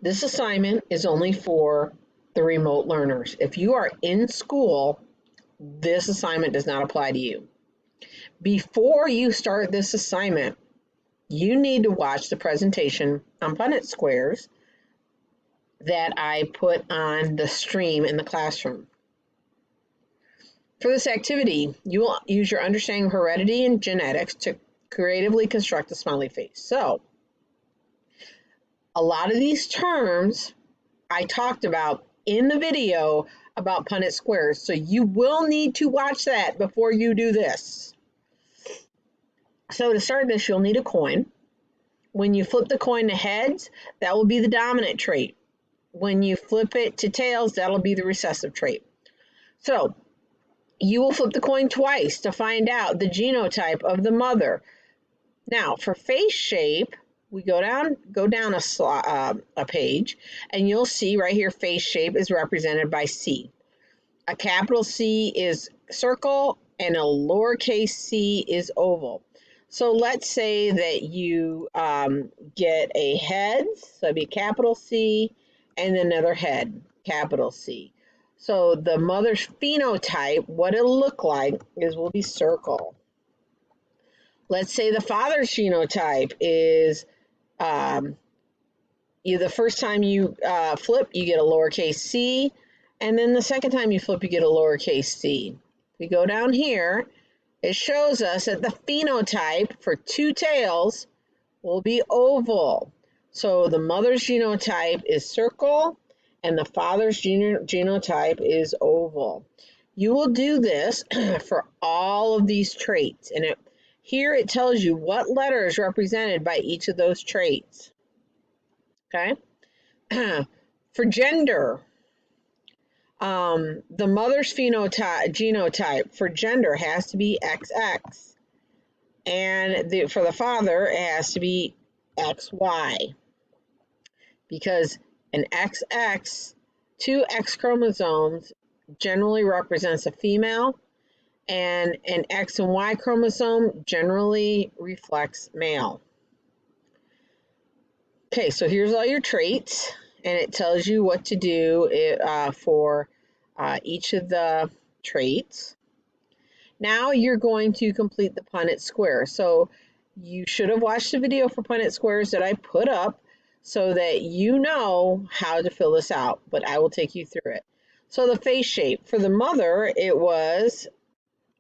This assignment is only for the remote learners. If you are in school, this assignment does not apply to you. Before you start this assignment, you need to watch the presentation on Punnett squares that I put on the stream in the classroom. For this activity, you will use your understanding of heredity and genetics to creatively construct a smiley face. So, a lot of these terms I talked about in the video about Punnett squares, so you will need to watch that before you do this. So to start this, you'll need a coin. When you flip the coin to heads, that will be the dominant trait. When you flip it to tails, that'll be the recessive trait. So you will flip the coin twice to find out the genotype of the mother. Now, for face shape, we go down a page, and you'll see right here face shape is represented by C. A capital C is circle, and a lowercase c is oval. So let's say that you get a head, so it'd be capital C, and another head, capital C. So the mother's phenotype, what it'll look like will be circle. Let's say the father's genotype is the first time you flip, you get a lowercase c, and then the second time you flip, you get a lowercase c. We go down here, it shows us that the phenotype for two tails will be oval. So the mother's genotype is circle, and the father's genotype is oval. You will do this for all of these traits, and here it tells you what letter is represented by each of those traits. Okay? For gender, the mother's genotype for gender has to be XX, and for the father it has to be XY, because an XX, two X chromosomes generally represents a female, and an X and Y chromosome generally reflects male. Okay, so here's all your traits, and it tells you what to do for each of the traits. Now you're going to complete the Punnett square. So you should have watched the video for Punnett squares that I put up so that you know how to fill this out, but I will take you through it. So the face shape, for the mother, it was,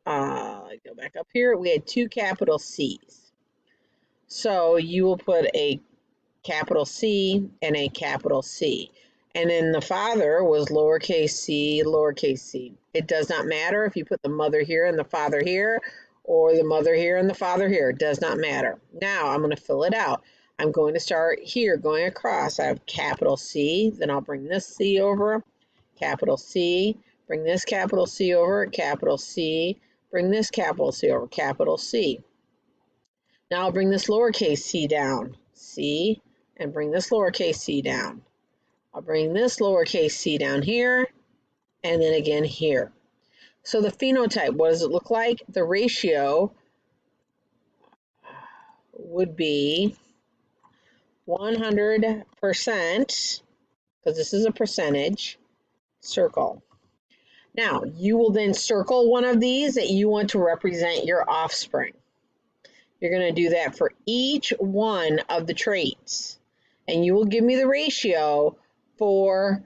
go back up here, we had two capital C's. So you will put a capital C and a capital C. And then the father was lowercase c, lowercase c. It does not matter if you put the mother here and the father here, or the mother here and the father here. It does not matter. Now I'm going to fill it out. I'm going to start here going across. I have capital C, then I'll bring this C over, capital C, bring this capital C over, capital C, bring this capital C over, capital C. Now I'll bring this lowercase c down, C, and bring this lowercase c down. I'll bring this lowercase c down here, and then again here. So the phenotype, what does it look like? The ratio would be 100%, because this is a percentage, circle. Now, you will then circle one of these that you want to represent your offspring. You're going to do that for each one of the traits, and you will give me the ratio for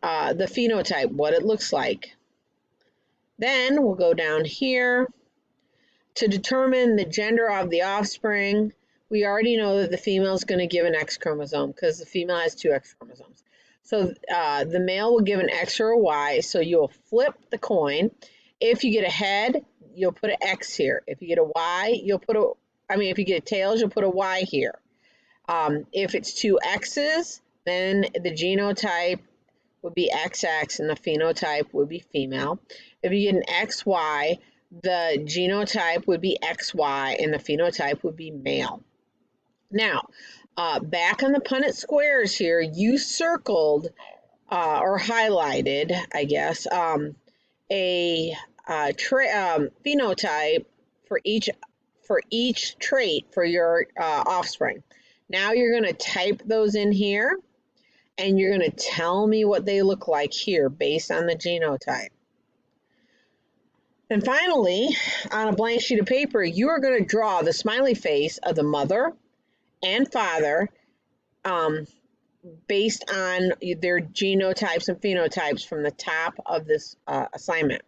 the phenotype, what it looks like. Then we'll go down here to determine the gender of the offspring. We already know that the female is going to give an X chromosome because the female has two X chromosomes. So the male will give an X or a Y, so you'll flip the coin. If you get a head, you'll put an X here. If you get a Y, if you get tails, you'll put a Y here. If it's two X's, then the genotype would be XX and the phenotype would be female. If you get an XY, the genotype would be XY and the phenotype would be male. Now, back on the Punnett squares here, you circled or highlighted, I guess, a phenotype for each trait for your offspring. Now you're going to type those in here. and you're going to tell me what they look like here based on the genotype. And finally, on a blank sheet of paper, you are going to draw the smiley face of the mother and father based on their genotypes and phenotypes from the top of this assignment.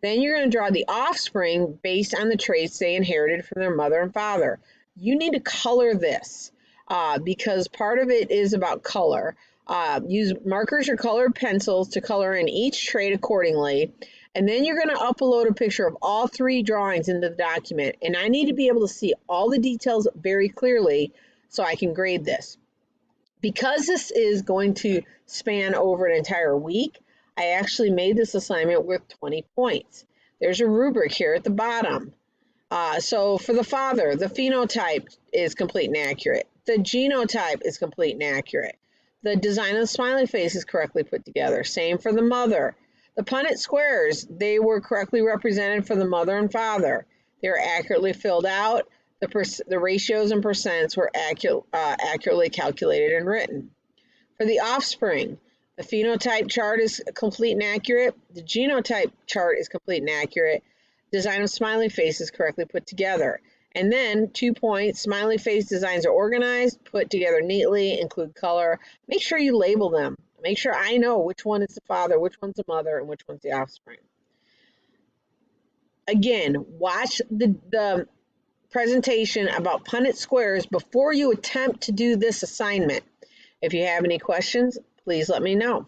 Then you're going to draw the offspring based on the traits they inherited from their mother and father. You need to color this because part of it is about color. Use markers or colored pencils to color in each trait accordingly. And then you're going to upload a picture of all 3 drawings into the document. And I need to be able to see all the details very clearly so I can grade this. Because this is going to span over an entire week, I actually made this assignment with 20 points. There's a rubric here at the bottom. So for the father, the phenotype is complete and accurate. The genotype is complete and accurate. The design of the smiley face is correctly put together. Same for the mother. The Punnett squares, they were correctly represented for the mother and father. They were accurately filled out. The ratios and percents were accurately calculated and written. For the offspring, the phenotype chart is complete and accurate. The genotype chart is complete and accurate. Design of smiley face is correctly put together. And then 2 points, smiley face designs are organized, put together neatly, include color. Make sure you label them. Make sure I know which one is the father, which one's the mother, and which one's the offspring. Again, watch the presentation about Punnett squares before you attempt to do this assignment. If you have any questions, please let me know.